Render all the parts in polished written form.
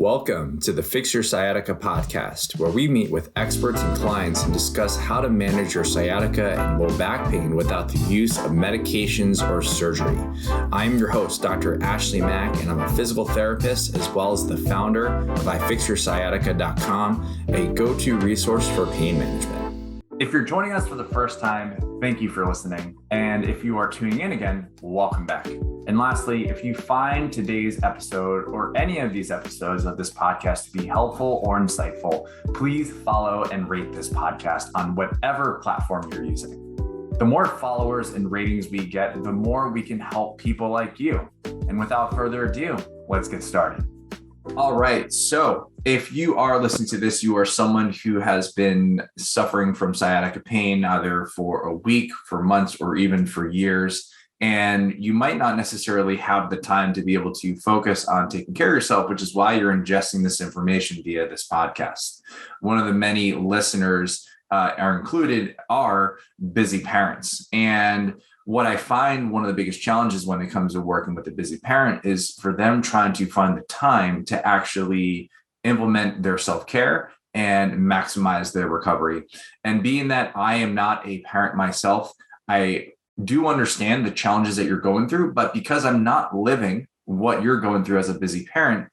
Welcome to the Fix Your Sciatica podcast, where we meet with experts and clients and discuss how to manage your sciatica and low back pain without the use of medications or surgery. I'm your host, Dr. Ashley Mack, and I'm a physical therapist as well as the founder of ifixyoursciatica.com, a go-to resource for pain management. If you're joining us for the first time, thank you for listening. And if you are tuning in again, welcome back. And lastly, if you find today's episode or any of these episodes of this podcast to be helpful or insightful, please follow and rate this podcast on whatever platform you're using. The more followers and ratings we get, the more we can help people like you. And without further ado, let's get started. All right. So if you are listening to this, you are someone who has been suffering from sciatica pain, either for a week, for months, or even for years. And you might not necessarily have the time to be able to focus on taking care of yourself, which is why you're ingesting this information via this podcast. One of the many listeners are included are busy parents. And what I find one of the biggest challenges when it comes to working with a busy parent is for them trying to find the time to actually implement their self-care and maximize their recovery. And being that I am not a parent myself, I do understand the challenges that you're going through, but because I'm not living what you're going through as a busy parent,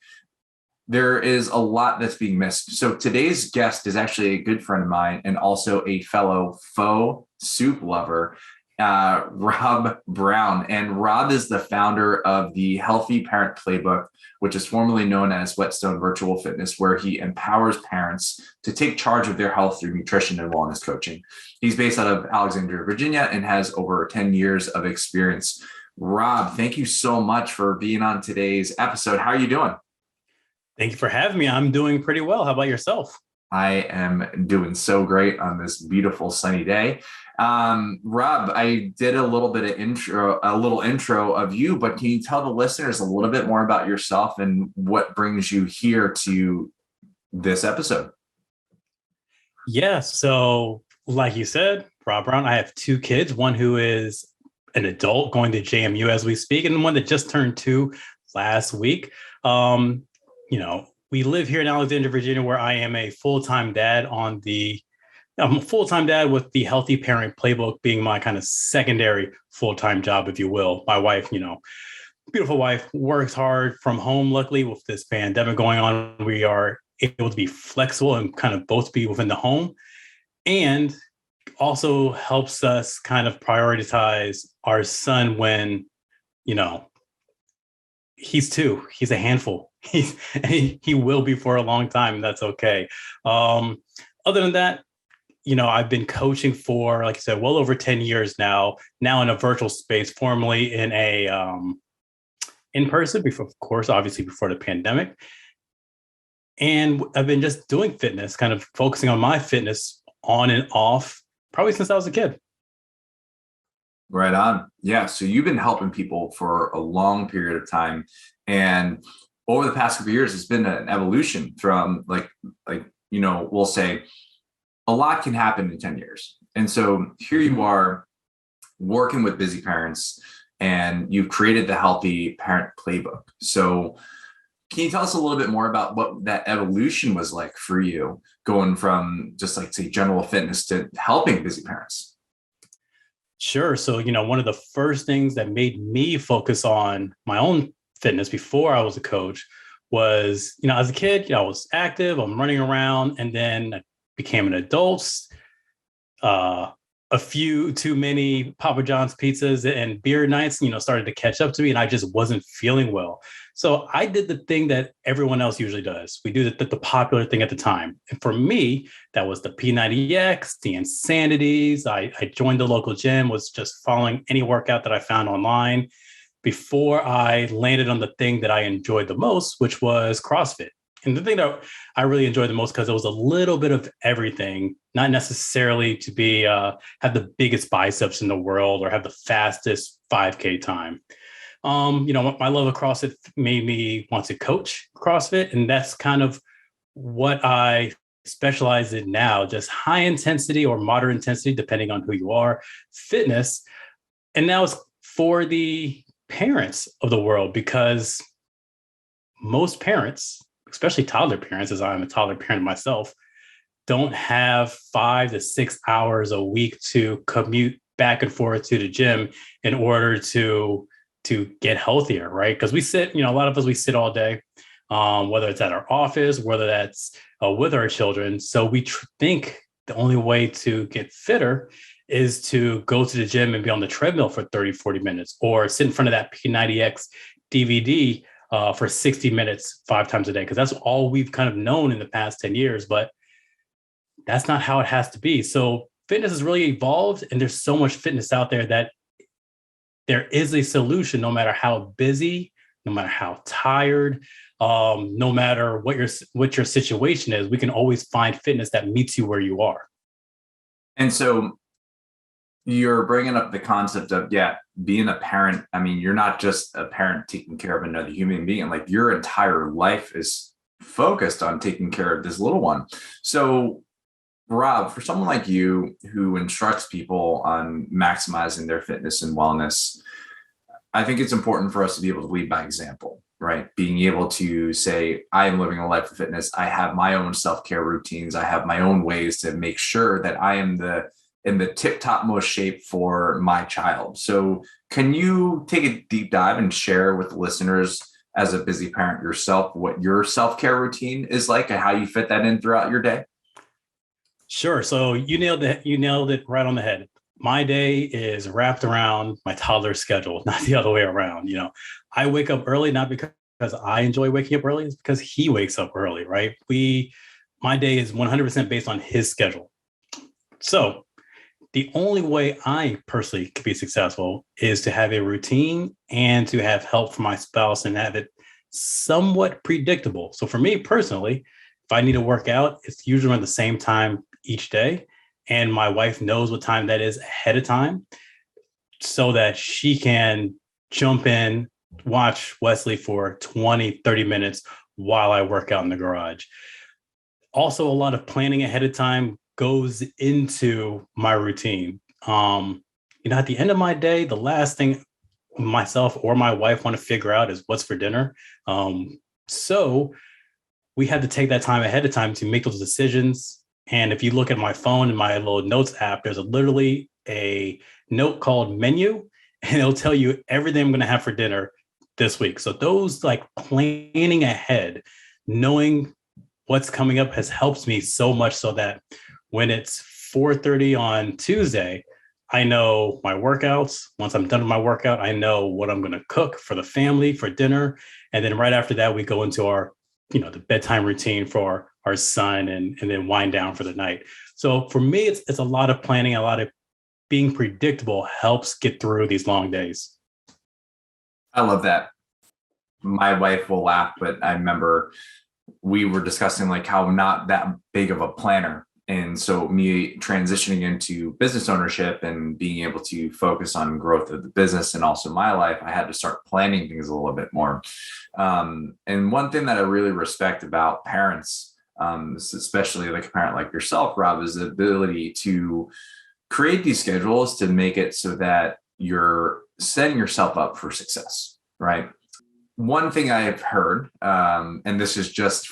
there is a lot that's being missed. So today's guest is actually a good friend of mine and also a fellow faux soup lover, Rob Brown. And Rob is the founder of the Healthy Parent Playbook, which is formerly known as Whetstone Virtual Fitness, where he empowers parents to take charge of their health through nutrition and wellness coaching. He's based out of Alexandria, Virginia, and has over 10 years of experience. Rob, thank you so much for being on today's episode. How are you doing? Thank you for having me. I'm doing pretty well. How about yourself? I am doing so great on this beautiful sunny day. Rob, I did a little intro of you, but can you tell the listeners a little bit more about yourself and what brings you here to this episode? Yeah. So like you said, Rob Brown, I have two kids, one who is an adult going to JMU as we speak, and one that just turned 2 last week. We live here in Alexandria, Virginia, where I am a full-time dad I'm a full-time dad with the Healthy Parent Playbook being my kind of secondary full-time job, if you will. My wife, beautiful wife, works hard from home. Luckily, with this pandemic going on, we are able to be flexible and kind of both be within the home, and also helps us kind of prioritize our son when, he's 2. He's a handful. He will be for a long time. And that's okay. Other than that, I've been coaching for, like I said, well over 10 years now in a virtual space, formerly in a in person before, of course, obviously before the pandemic. And I've been just doing fitness, kind of focusing on my fitness on and off, probably since I was a kid. Right on. Yeah. So you've been helping people for a long period of time. And over the past couple of years, it's been an evolution from we'll say a lot can happen in 10 years. And so here you are working with busy parents and you've created the Healthy Parent Playbook. So can you tell us a little bit more about what that evolution was like for you, going from just like, say, general fitness to helping busy parents? Sure. So, one of the first things that made me focus on my own fitness before I was a coach was, as a kid, I was active, I'm running around, and then I became an adult. A few too many Papa John's pizzas and beer nights, started to catch up to me, and I just wasn't feeling well. So I did the thing that everyone else usually does. We do the popular thing at the time. And for me, that was the P90X, the Insanities. I joined the local gym, was just following any workout that I found online before I landed on the thing that I enjoyed the most, which was CrossFit. And the thing that I really enjoyed the most, because it was a little bit of everything, not necessarily to be have the biggest biceps in the world or have the fastest 5K time. My love of CrossFit made me want to coach CrossFit, and that's kind of what I specialize in now, just high intensity or moderate intensity, depending on who you are, fitness. And now it's for the parents of the world, because most parents especially toddler parents, as I'm a toddler parent myself, don't have 5 to 6 hours a week to commute back and forth to the gym in order to get healthier, right? Because we sit, a lot of us, we sit all day, whether it's at our office, whether that's with our children. So we think the only way to get fitter is to go to the gym and be on the treadmill for 30, 40 minutes, or sit in front of that P90X DVD for 60 minutes, 5 times a day, because that's all we've kind of known in the past 10 years. But that's not how it has to be. So fitness has really evolved, and there's so much fitness out there that there is a solution, no matter how busy, no matter how tired, no matter what your situation is. We can always find fitness that meets you where you are. And so you're bringing up the concept of, being a parent. I mean, you're not just a parent taking care of another human being. Like, your entire life is focused on taking care of this little one. So Rob, for someone like you who instructs people on maximizing their fitness and wellness, I think it's important for us to be able to lead by example, right? Being able to say, I am living a life of fitness. I have my own self-care routines. I have my own ways to make sure that I am in the tip-top most shape for my child. So can you take a deep dive and share with the listeners, as a busy parent yourself, what your self-care routine is like and how you fit that in throughout your day? Sure. So you nailed it. You nailed it right on the head. My day is wrapped around my toddler's schedule, not the other way around. I wake up early, not because I enjoy waking up early, it's because he wakes up early, right? My day is 100% based on his schedule. So the only way I personally can be successful is to have a routine and to have help from my spouse and have it somewhat predictable. So for me personally, if I need to work out, it's usually around the same time each day. And my wife knows what time that is ahead of time so that she can jump in, watch Wesley for 20, 30 minutes while I work out in the garage. Also, a lot of planning ahead of time goes into my routine. At the end of my day, the last thing myself or my wife want to figure out is what's for dinner. So we had to take that time ahead of time to make those decisions. And if you look at my phone and my little notes app, there's literally a note called menu, and it'll tell you everything I'm going to have for dinner this week. So those, like, planning ahead, knowing what's coming up, has helped me so much, so that when it's 4:30 on Tuesday, I know my workouts. Once I'm done with my workout, I know what I'm going to cook for the family for dinner. And then right after that, we go into our, the bedtime routine for our son, and then wind down for the night. So for me, it's a lot of planning, a lot of being predictable helps get through these long days. I love that. My wife will laugh, but I remember we were discussing like how I'm not that big of a planner. And so me transitioning into business ownership and being able to focus on growth of the business and also my life, I had to start planning things a little bit more. And one thing that I really respect about parents, especially like a parent like yourself, Rob, is the ability to create these schedules to make it so that you're setting yourself up for success, right? One thing I've heard, and this is just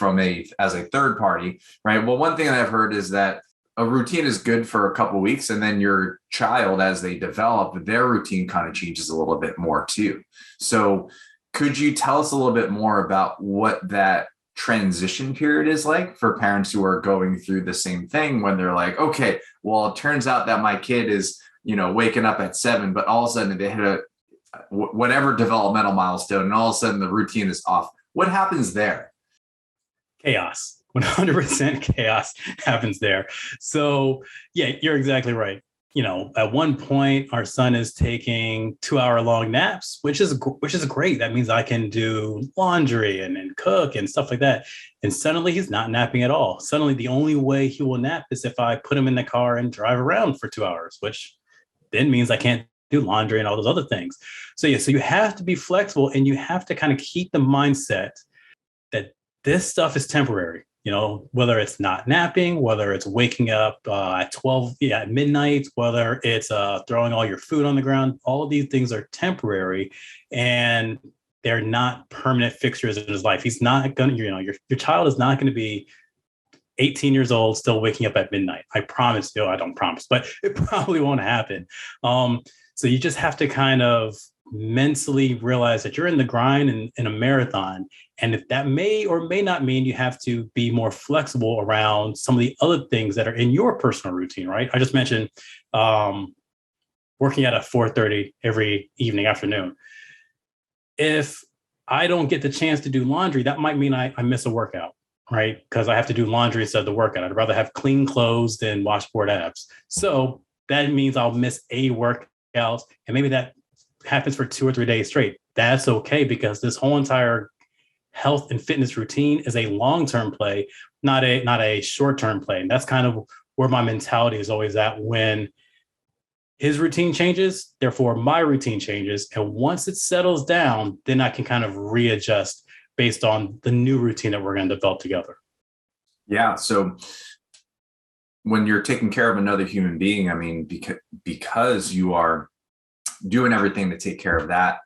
as a third party, right? Well, one thing that I've heard is that a routine is good for a couple of weeks, and then your child, as they develop, their routine kind of changes a little bit more too. So could you tell us a little bit more about what that transition period is like for parents who are going through the same thing, when they're like, okay, well, it turns out that my kid is, waking up at 7, but all of a sudden they hit whatever developmental milestone, and all of a sudden the routine is off. What happens there? Chaos. 100% chaos happens there. So yeah, you're exactly right. At one point, our son is taking 2-hour-long naps, which is great. That means I can do laundry and cook and stuff like that. And suddenly he's not napping at all. Suddenly the only way he will nap is if I put him in the car and drive around for 2 hours, which then means I can't do laundry and all those other things. So yeah, so you have to be flexible, and you have to kind of keep the mindset that this stuff is temporary. Whether it's not napping, whether it's waking up at midnight, whether it's throwing all your food on the ground, all of these things are temporary. And they're not permanent fixtures in his life. He's not going to, your child is not going to be 18 years old, still waking up at midnight. I promise you, I don't promise, but it probably won't happen. So you just have to kind of mentally realize that you're in the grind and in a marathon. And if that may or may not mean you have to be more flexible around some of the other things that are in your personal routine, right? I just mentioned working out at 4:30 every afternoon. If I don't get the chance to do laundry, that might mean I miss a workout, right? Because I have to do laundry instead of the workout. I'd rather have clean clothes than washboard abs. So that means I'll miss a workout, and maybe that happens for 2 or 3 days straight. That's okay, because this whole entire health and fitness routine is a long-term play, not a short-term play. And that's kind of where my mentality is always at. When his routine changes, therefore my routine changes. And once it settles down, then I can kind of readjust based on the new routine that we're going to develop together. Yeah. So when you're taking care of another human being, I mean, because you are doing everything to take care of that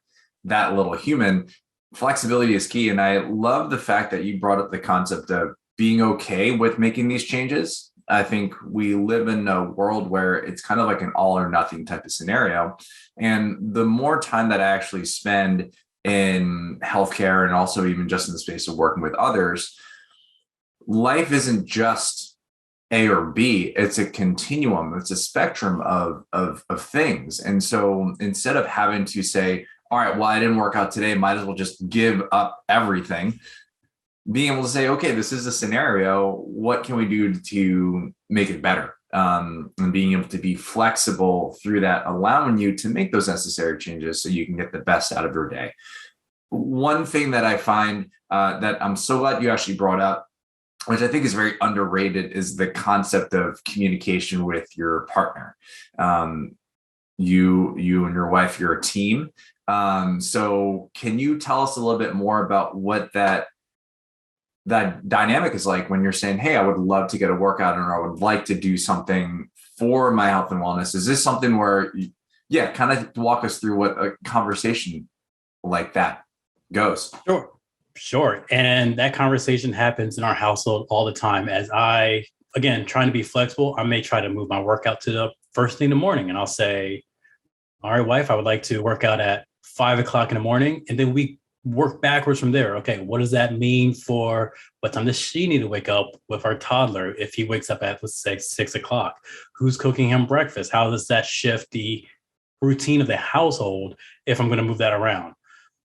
little human, flexibility is key. And I love the fact that you brought up the concept of being okay with making these changes. I think we live in a world where it's kind of like an all or nothing type of scenario. And the more time that I actually spend in healthcare, and also even just in the space of working with others, life isn't just A or B, it's a continuum, it's a spectrum of things. And so instead of having to say, all right, well, I didn't work out today, might as well just give up everything, being able to say, okay, this is a scenario, what can we do to make it better? And being able to be flexible through that, allowing you to make those necessary changes so you can get the best out of your day. One thing that I find that I'm so glad you actually brought up, which I think is very underrated, is the concept of communication with your partner. You and your wife, you're a team. So can you tell us a little bit more about what that dynamic is like when you're saying, hey, I would love to get a workout or I would like to do something for my health and wellness? Is this something where, kind of walk us through what a conversation like that goes? Sure. And that conversation happens in our household all the time. As I, again, trying to be flexible, I may try to move my workout to the first thing in the morning. And I'll say, all right, wife, I would like to work out at 5 o'clock in the morning. And then we work backwards from there. Okay, what does that mean for what time does she need to wake up with our toddler if he wakes up at, let's say, 6 o'clock? Who's cooking him breakfast? How does that shift the routine of the household if I'm going to move that around?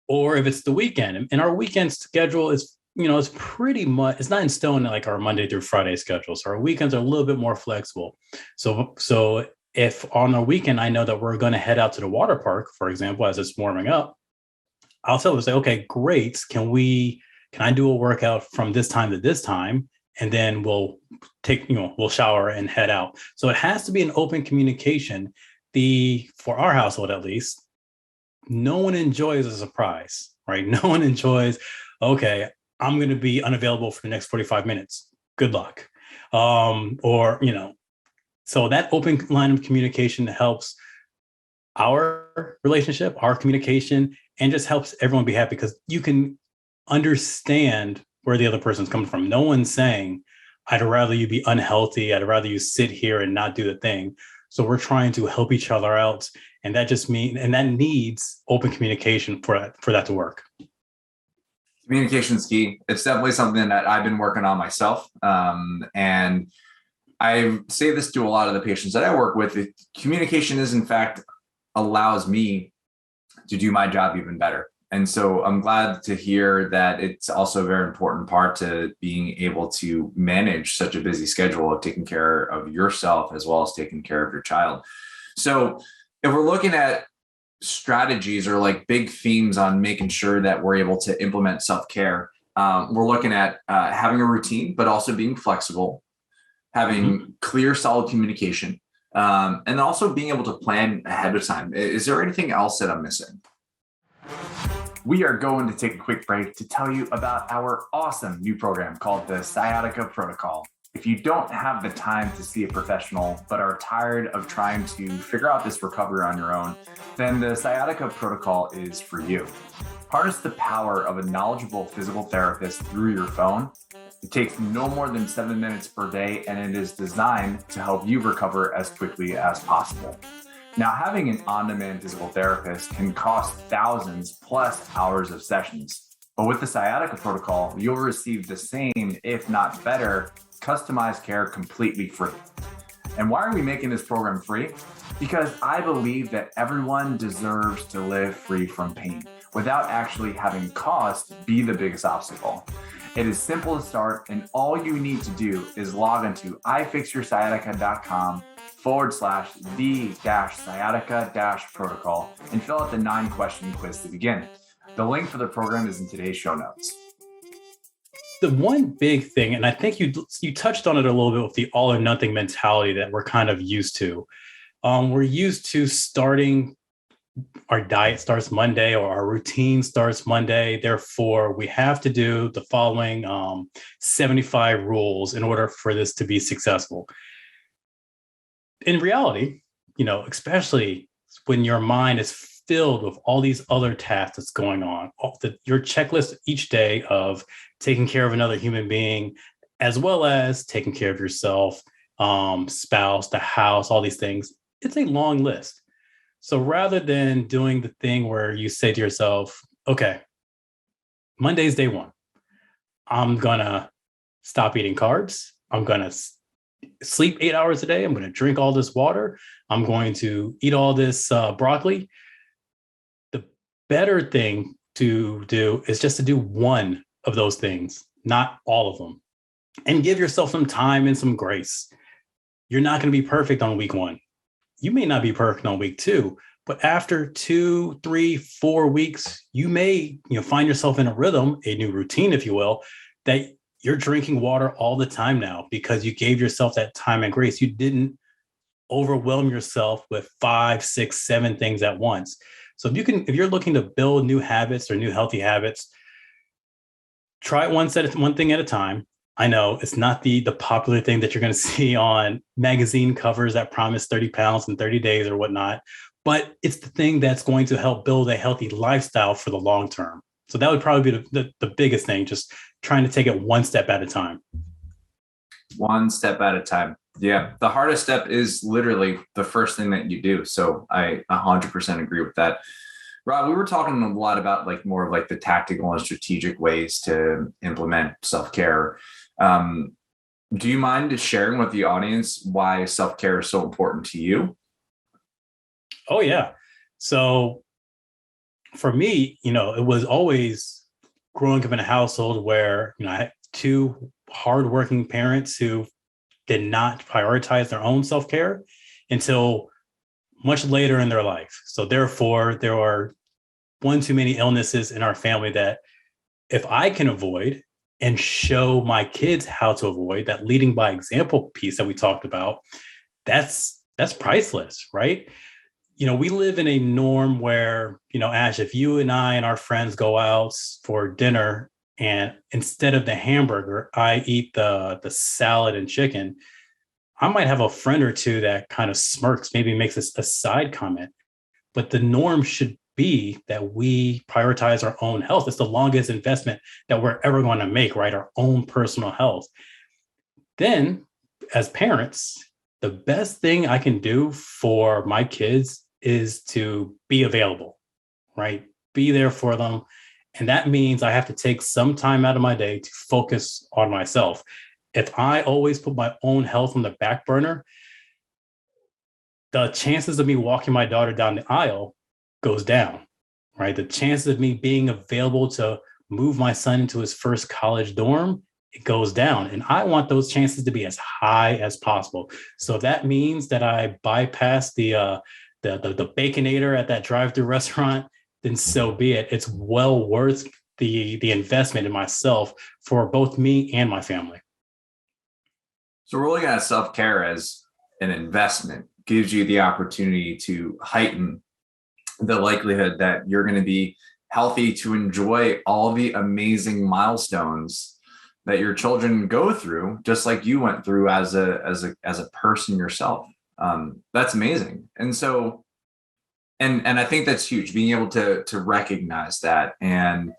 Or if it's the weekend, and our weekend schedule is, it's pretty much, it's not in stone like our Monday through Friday schedule. So our weekends are a little bit more flexible. So if on a weekend, I know that we're going to head out to the water park, for example, as it's warming up, I'll tell them, say, okay, great. Can I do a workout from this time to this time? And then we'll shower and head out. So it has to be an open communication. For our household, at least, no one enjoys a surprise, right? No one enjoys, okay, I'm going to be unavailable for the next 45 minutes. Good luck. So that open line of communication helps our relationship, our communication, and just helps everyone be happy, because you can understand where the other person's coming from. No one's saying, I'd rather you be unhealthy. I'd rather you sit here and not do the thing. So we're trying to help each other out. And that needs open communication for that to work. Communication is key. It's definitely something that I've been working on myself. And I say this to a lot of the patients that I work with. Communication is, in fact, allows me to do my job even better. And so I'm glad to hear that it's also a very important part to being able to manage such a busy schedule of taking care of yourself as well as taking care of your child. So if we're looking at strategies or like big themes on making sure that we're able to implement self-care, we're looking at having a routine, but also being flexible, having clear, solid communication, and also being able to plan ahead of time. Is there anything else that I'm missing? We are going to take a quick break to tell you about our awesome new program called the Sciatica Protocol. If you don't have the time to see a professional, but are tired of trying to figure out this recovery on your own, then the Sciatica protocol is for you. Harness the power of a knowledgeable physical therapist through your phone. It takes no more than 7 minutes per day, and it is designed to help you recover as quickly as possible. Now, having an on-demand physical therapist can cost thousands plus hours of sessions. But with the Sciatica protocol, you'll receive the same, if not better, customized care completely free. And why are we making this program free? Because I believe that everyone deserves to live free from pain without actually having cost be the biggest obstacle. It is simple to start, and all you need to do is log into ifixyoursciatica.com/the-sciatica-protocol and fill out the 9-question quiz to begin. The link for the program is in today's show notes. The one big thing, and I think you touched on it a little bit with the all or nothing mentality that we're kind of used to. We're used to starting, our diet starts Monday or our routine starts Monday. Therefore, we have to do the following 75 rules in order for this to be successful. In reality, especially when your mind is filled with all these other tasks that's going on, your checklist each day of taking care of another human being, as well as taking care of yourself, spouse, the house, all these things, it's a long list. So rather than doing the thing where you say to yourself, okay, Monday's day one, I'm going to stop eating carbs. I'm going to sleep 8 hours a day. I'm going to drink all this water. I'm going to eat all this broccoli. The better thing to do is just to do one of those things, not all of them, and give yourself some time and some grace. You're not going to be perfect on week one. You may not be perfect on week two, but after 2, 3, 4 weeks, you may find yourself in a rhythm, a new routine, if you will, that you're drinking water all the time now because you gave yourself that time and grace. You didn't overwhelm yourself with 5, 6, 7 things at once. So if you're looking to build new habits or new healthy habits, try it one thing at a time. I know it's not the popular thing that you're going to see on magazine covers that promise 30 pounds in 30 days or whatnot, but it's the thing that's going to help build a healthy lifestyle for the long term. So that would probably be the biggest thing, just trying to take it one step at a time. One step at a time. Yeah. The hardest step is literally the first thing that you do. So I 100% agree with that. Rob, we were talking a lot about more of the tactical and strategic ways to implement self-care. Do you mind sharing with the audience why self-care is so important to you? Oh, yeah. So for me, it was always growing up in a household where, I had 2 hardworking parents who did not prioritize their own self-care until much later in their life. So therefore, there are one too many illnesses in our family that if I can avoid and show my kids how to avoid, that leading by example piece that we talked about, that's priceless, right? We live in a norm where, Ash, if you and I and our friends go out for dinner and instead of the hamburger, I eat the salad and chicken, I might have a friend or two that kind of smirks, maybe makes a side comment, but the norm should be that we prioritize our own health. It's the longest investment that we're ever going to make, right? Our own personal health. Then, as parents, the best thing I can do for my kids is to be available, right? Be there for them. And that means I have to take some time out of my day to focus on myself. If I always put my own health on the back burner, the chances of me walking my daughter down the aisle goes down, right? The chances of me being available to move my son into his first college dorm, it goes down. And I want those chances to be as high as possible. So if that means that I bypass the Baconator at that drive-through restaurant, then so be it. It's well worth the investment in myself for both me and my family. So we're looking at self-care as an investment, gives you the opportunity to heighten the likelihood that you're going to be healthy to enjoy all the amazing milestones that your children go through, just like you went through as a person yourself. That's amazing. And so, and I think that's huge, being able to recognize that. And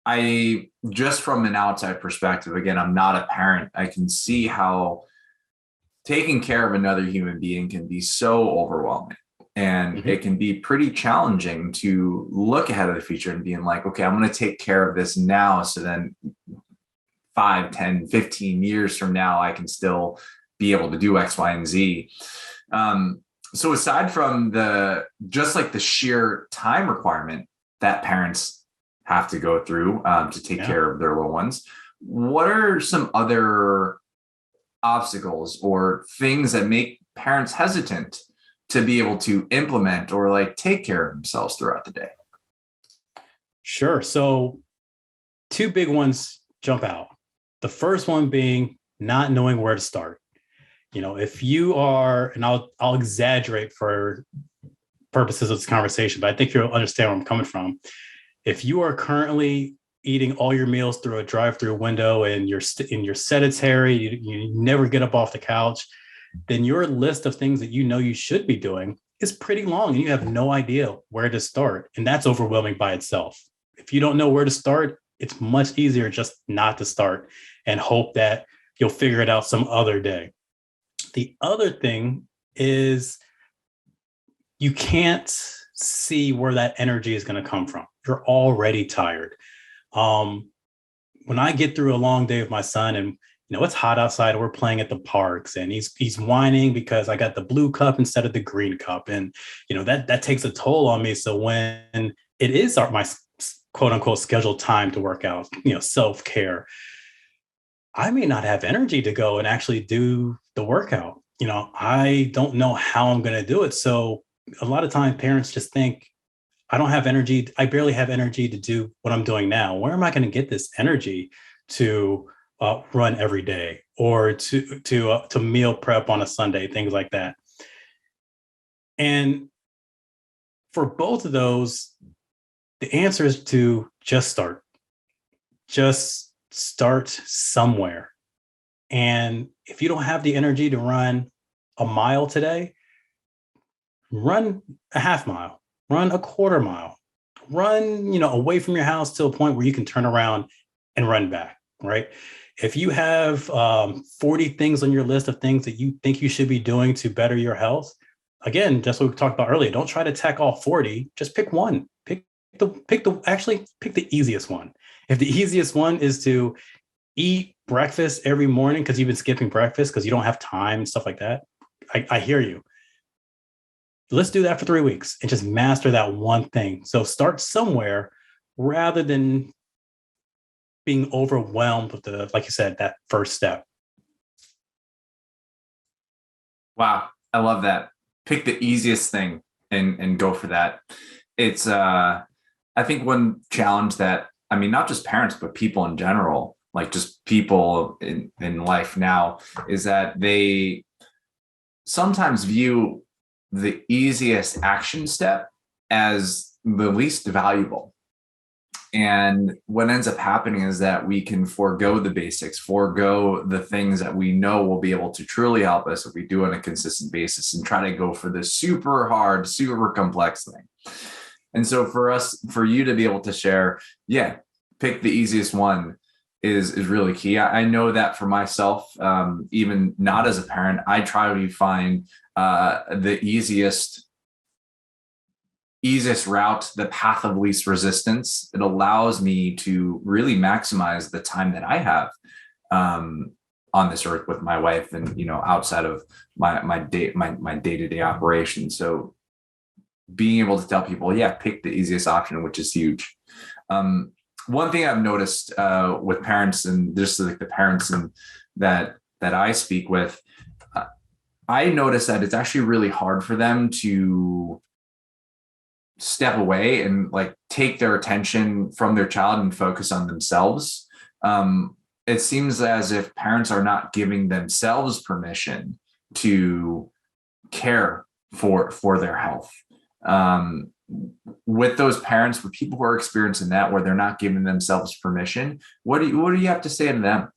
I, just from an outside perspective, again, I'm not a parent, I can see how taking care of another human being can be so overwhelming. And it can be pretty challenging to look ahead of the future and being like, okay, I'm going to take care of this now. So then 5, 10, 15 years from now, I can still be able to do X, Y, and Z. So aside from just like the sheer time requirement that parents have to go through to take care of their little ones, what are some other obstacles or things that make parents hesitant to be able to implement or like take care of themselves throughout the day? Sure. So 2 big ones jump out. The first one being not knowing where to start. If you are, and I'll exaggerate for purposes of this conversation, but I think you'll understand where I'm coming from. If you are currently eating all your meals through a drive-through window and you're sedentary, you never get up off the couch, then your list of things that you should be doing is pretty long and you have no idea where to start. And that's overwhelming by itself. If you don't know where to start, it's much easier just not to start and hope that you'll figure it out some other day. The other thing is you can't see where that energy is going to come from. You're already tired. When I get through a long day with my son and it's hot outside, we're playing at the parks and he's whining because I got the blue cup instead of the green cup. And, that takes a toll on me. So when it is my quote unquote scheduled time to work out, self-care, I may not have energy to go and actually do the workout. I don't know how I'm going to do it. So a lot of times parents just think, I don't have energy. I barely have energy to do what I'm doing now. Where am I going to get this energy to run every day or to meal prep on a Sunday, things like that? And for both of those, the answer is to just start. Just start somewhere. And if you don't have the energy to run a mile today, run a half mile, run a quarter mile, run, away from your house to a point where you can turn around and run back, right? If you have 40 things on your list of things that you think you should be doing to better your health, again, just what we talked about earlier, don't try to tack all 40, just pick one. Pick the easiest one. If the easiest one is to eat breakfast every morning because you've been skipping breakfast because you don't have time and stuff like that, I hear you. Let's do that for 3 weeks and just master that one thing. So start somewhere rather than being overwhelmed with like you said, that first step. Wow. I love that. Pick the easiest thing and go for that. It's, I think one challenge that, not just parents, but people in general, like just people in life now, is that they sometimes view the easiest action step as the least valuable. And what ends up happening is that we can forego the basics, forego the things that we know will be able to truly help us if we do on a consistent basis, and try to go for the super hard, super complex thing. And so for you to be able to share, pick the easiest one is really key. I know that for myself, even not as a parent, I try to find the easiest route, the path of least resistance. It allows me to really maximize the time that I have on this earth with my wife and, outside of my day-to-day operations. So being able to tell people, pick the easiest option, which is huge. One thing I've noticed with parents, and just like the parents that I speak with, I notice that it's actually really hard for them to step away and like take their attention from their child and focus on themselves. It seems as if parents are not giving themselves permission to care for their health. with those parents, with people who are experiencing that, where they're not giving themselves permission, what do you have to say to them?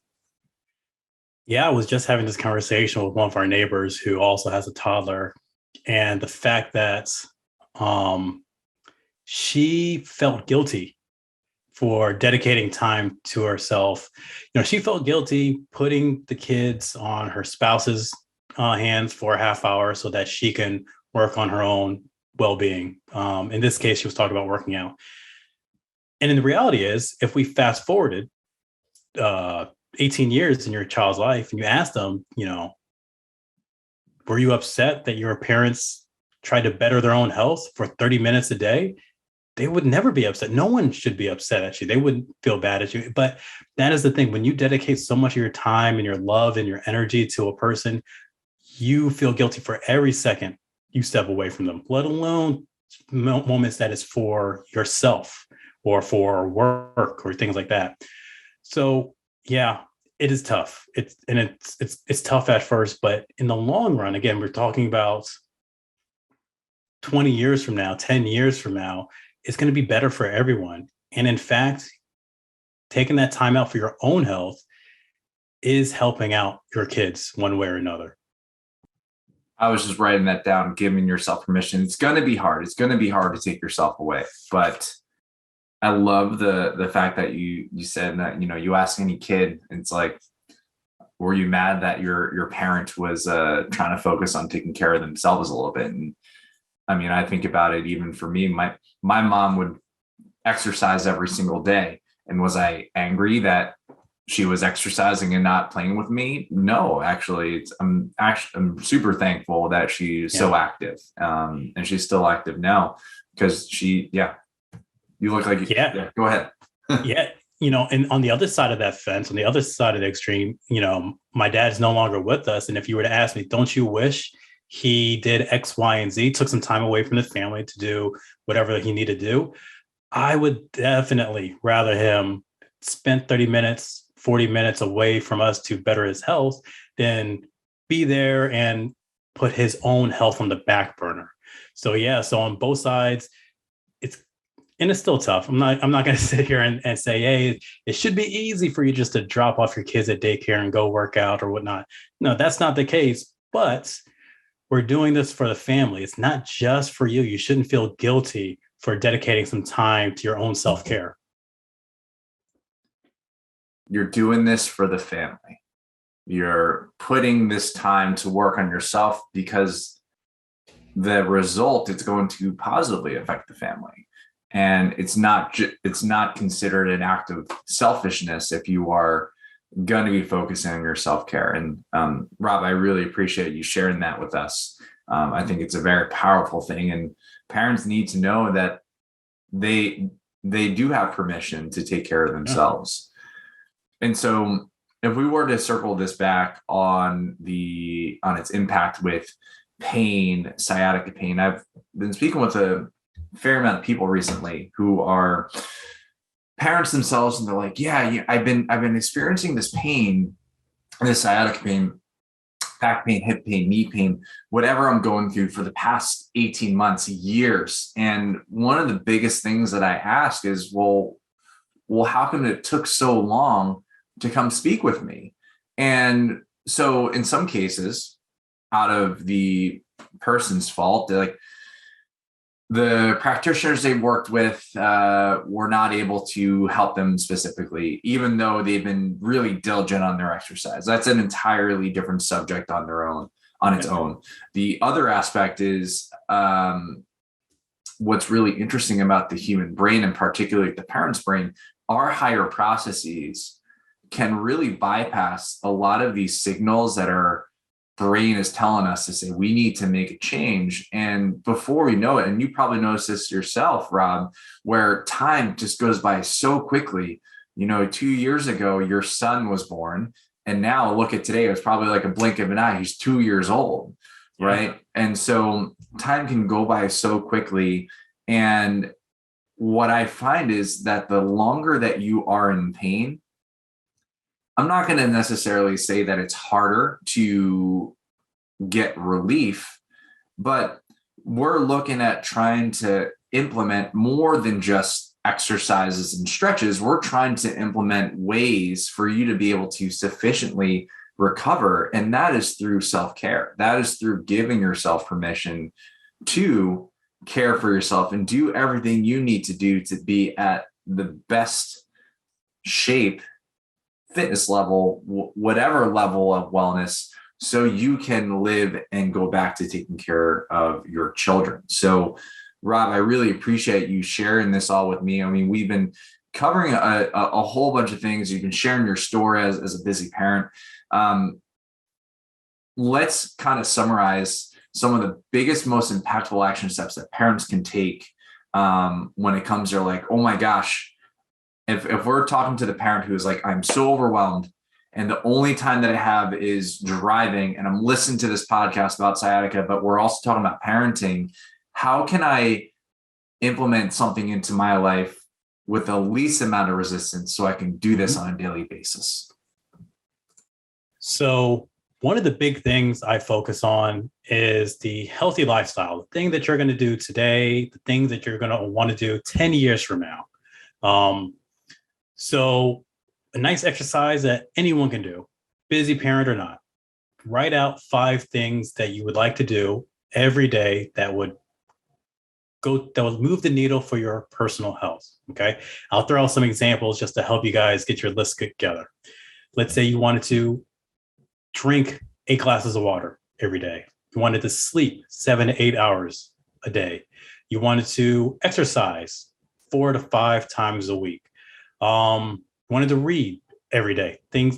Yeah, I was just having this conversation with one of our neighbors who also has a toddler, and the fact that um, she felt guilty for dedicating time to herself. She felt guilty putting the kids on her spouse's hands for a half hour so that she can work on her own well-being. In this case, she was talking about working out. And in the reality is, if we fast forwarded 18 years in your child's life and you ask them, were you upset that your parents tried to better their own health for 30 minutes a day? They would never be upset. No one should be upset at you. They wouldn't feel bad at you. But that is the thing. When you dedicate so much of your time and your love and your energy to a person, you feel guilty for every second you step away from them, let alone moments that is for yourself or for work or things like that. So yeah, it is tough. It's tough at first, but in the long run, again, we're talking about 20 years from now, 10 years from now, it's going to be better for everyone. And in fact, taking that time out for your own health is helping out your kids one way or another. I was just writing that down, giving yourself permission. It's going to be hard. It's going to be hard to take yourself away. But I love the fact that you said that, you ask any kid, it's like, were you mad that your parent was trying to focus on taking care of themselves a little bit? And I mean, I think about it, even for me, my mom would exercise every single day. And was I angry that she was exercising and not playing with me? No, actually, I'm super thankful that she's so active. And she's still active now because you look like, go ahead. Yeah. And on the other side of that fence, on the other side of the extreme, my dad's no longer with us. And if you were to ask me, don't you wish he did X, Y, and Z, took some time away from the family to do whatever he needed to do, I would definitely rather him spend 30 minutes, 40 minutes away from us to better his health than be there and put his own health on the back burner. So on both sides, it's still tough. I'm not going to sit here and say, hey, it should be easy for you just to drop off your kids at daycare and go work out or whatnot. No, that's not the case. But we're doing this for the family. It's not just for you. You shouldn't feel guilty for dedicating some time to your own self-care. You're doing this for the family. You're putting this time to work on yourself because the result, it's going to positively affect the family. And it's not considered an act of selfishness if you are going to be focusing on your self-care. And Rob, I really appreciate you sharing that with us. I think it's a very powerful thing, and parents need to know that they do have permission to take care of themselves. And so if we were to circle this back on its impact with pain, sciatica pain, I've been speaking with a fair amount of people recently who are parents themselves, and they're like, I've been experiencing this pain, this sciatica pain, back pain, hip pain, knee pain, whatever I'm going through for the past 18 months, years. And one of the biggest things that I ask is, well, how come it took so long to come speak with me? And so in some cases, out of the person's fault, they're like, the practitioners they worked with were not able to help them specifically, even though they've been really diligent on their exercise. That's an entirely different subject on its own. The other aspect is what's really interesting about the human brain, and particularly the parent's brain, our higher processes can really bypass a lot of these signals that our brain is telling us to say, we need to make a change. And before we know it, and you probably noticed this yourself, Rob, where time just goes by so quickly. 2 years ago, your son was born, and now look at today, it's probably like a blink of an eye. He's 2 years old, right? And so time can go by so quickly. And what I find is that the longer that you are in pain, I'm not going to necessarily say that it's harder to get relief, but we're looking at trying to implement more than just exercises and stretches. We're trying to implement ways for you to be able to sufficiently recover. And that is through self-care. That is through giving yourself permission to care for yourself and do everything you need to do to be at the best shape, fitness level, whatever level of wellness, so you can live and go back to taking care of your children. So, Rob, I really appreciate you sharing this all with me. I mean, we've been covering a whole bunch of things. You've been sharing your story as a busy parent. Let's kind of summarize some of the biggest, most impactful action steps that parents can take when it comes to like, oh my gosh, if we're talking to the parent who is like, I'm so overwhelmed and the only time that I have is driving and I'm listening to this podcast about sciatica, but we're also talking about parenting, how can I implement something into my life with the least amount of resistance so I can do this on a daily basis? So one of the big things I focus on is the healthy lifestyle, the thing that you're going to do today, the things that you're going to want to do 10 years from now. So a nice exercise that anyone can do, busy parent or not, write out 5 things that you would like to do every day that would move the needle for your personal health. Okay. I'll throw out some examples just to help you guys get your list together. Let's say you wanted to drink 8 glasses of water every day. You wanted to sleep 7 to 8 hours a day. You wanted to exercise 4 to 5 times a week. Wanted to read every day. Things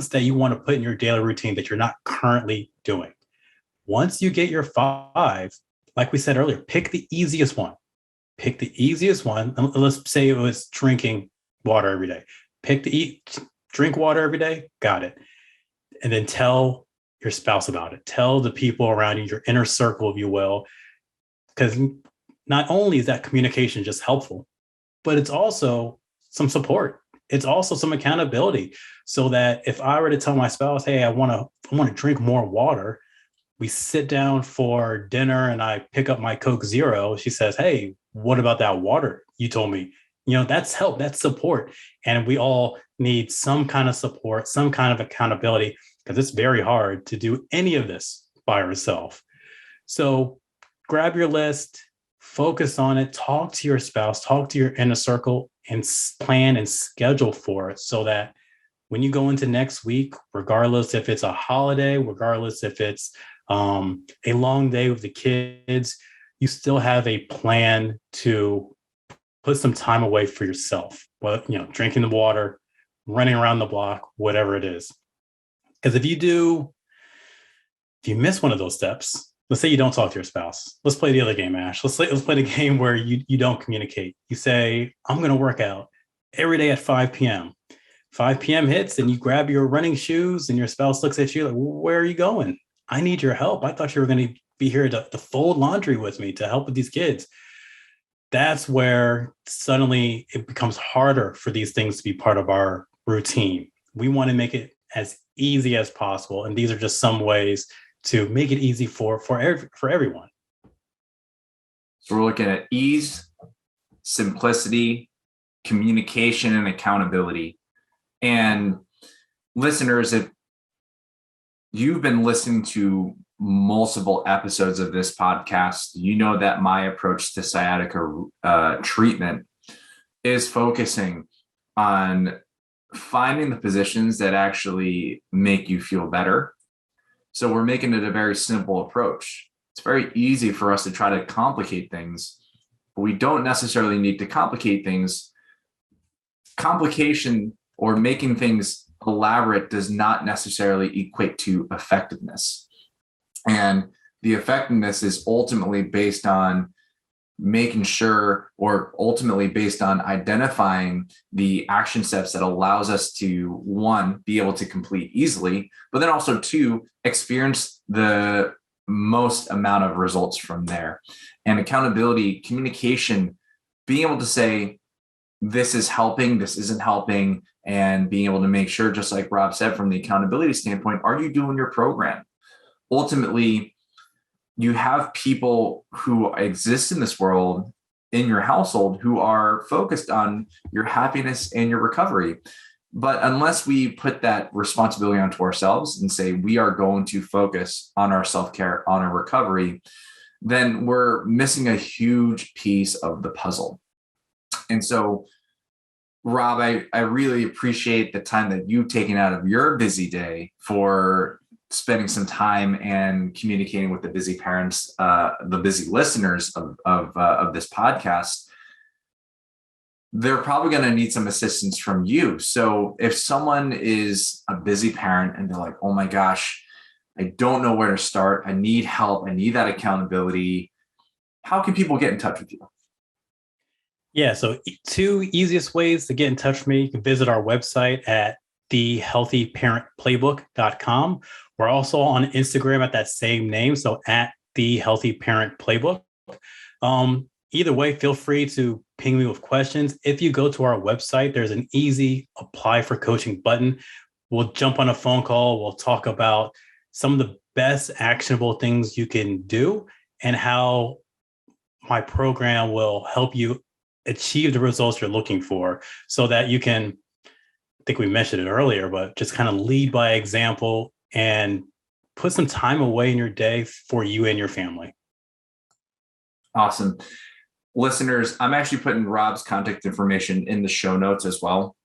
that you want to put in your daily routine that you're not currently doing. Once you get your 5, like we said earlier, pick the easiest one. Pick the easiest one. Let's say it was drinking water every day. Drink water every day. Got it. And then tell your spouse about it. Tell the people around you, your inner circle, if you will, because not only is that communication just helpful, but it's also some support. It's also some accountability, so that if I were to tell my spouse, hey, I want to drink more water, we sit down for dinner and I pick up my Coke Zero. She says, hey, what about that water you told me? That's help, that's support. And we all need some kind of support, some kind of accountability, because it's very hard to do any of this by yourself. So grab your list, focus on it, talk to your spouse, talk to your inner circle, and plan and schedule for it so that when you go into next week, regardless if it's a holiday, regardless if it's a long day with the kids, you still have a plan to put some time away for yourself. Well, drinking the water, running around the block, whatever it is. Because if you miss one of those steps, let's say you don't talk to your spouse. Let's play the other game, Ash. Let's play the game where you don't communicate. You say, I'm going to work out every day at 5 p.m. 5 p.m. hits and you grab your running shoes and your spouse looks at you like, where are you going? I need your help. I thought you were going to be here to fold laundry with me, to help with these kids. That's where suddenly it becomes harder for these things to be part of our routine. We want to make it as easy as possible. And these are just some ways to make it easy for everyone. So we're looking at ease, simplicity, communication, and accountability. And listeners, if you've been listening to multiple episodes of this podcast, you know that my approach to sciatica treatment is focusing on finding the positions that actually make you feel better. So we're making it a very simple approach. It's very easy for us to try to complicate things, but we don't necessarily need to complicate things. Complication or making things elaborate does not necessarily equate to effectiveness. And the effectiveness is ultimately based on making sure, or ultimately based on identifying the action steps that allows us to, 1, be able to complete easily, but then also 2, experience the most amount of results from there. And accountability, communication, being able to say, this is helping, this isn't helping, and being able to make sure, just like Rob said, from the accountability standpoint, are you doing your program? Ultimately, you have people who exist in this world in your household who are focused on your happiness and your recovery. But unless we put that responsibility onto ourselves and say we are going to focus on our self-care, on our recovery, then we're missing a huge piece of the puzzle. And so, Rob, I really appreciate the time that you've taken out of your busy day for spending some time and communicating with the busy parents, the busy listeners of this podcast. They're probably going to need some assistance from you. So if someone is a busy parent and they're like, oh my gosh, I don't know where to start, I need help, I need that accountability, how can people get in touch with you? Yeah, so two easiest ways to get in touch with me. You can visit our website at thehealthyparentplaybook.com. We're also on Instagram at that same name, so at The Healthy Parent Playbook. Either way, feel free to ping me with questions. If you go to our website, there's an easy apply for coaching button. We'll jump on a phone call. We'll talk about some of the best actionable things you can do and how my program will help you achieve the results you're looking for so that you can, I think we mentioned it earlier, but just kind of lead by example and put some time away in your day for you and your family. Awesome. Listeners, I'm actually putting Rob's contact information in the show notes as well.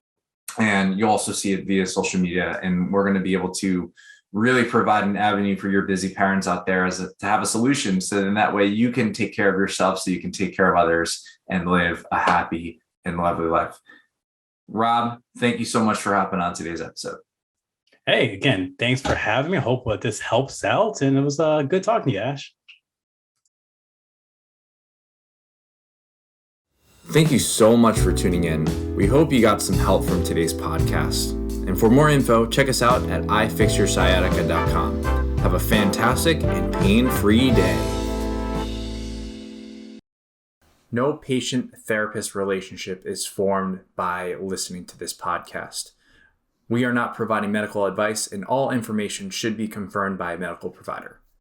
And you'll also see it via social media. And we're going to be able to really provide an avenue for your busy parents out there to have a solution. So then that way you can take care of yourself so you can take care of others and live a happy and lovely life. Rob, thank you so much for hopping on today's episode. Hey, again, thanks for having me. I hope that this helps out. And it was good talking to you, Ash. Thank you so much for tuning in. We hope you got some help from today's podcast. And for more info, check us out at ifixyoursciatica.com. Have a fantastic and pain-free day. No patient-therapist relationship is formed by listening to this podcast. We are not providing medical advice, and all information should be confirmed by a medical provider.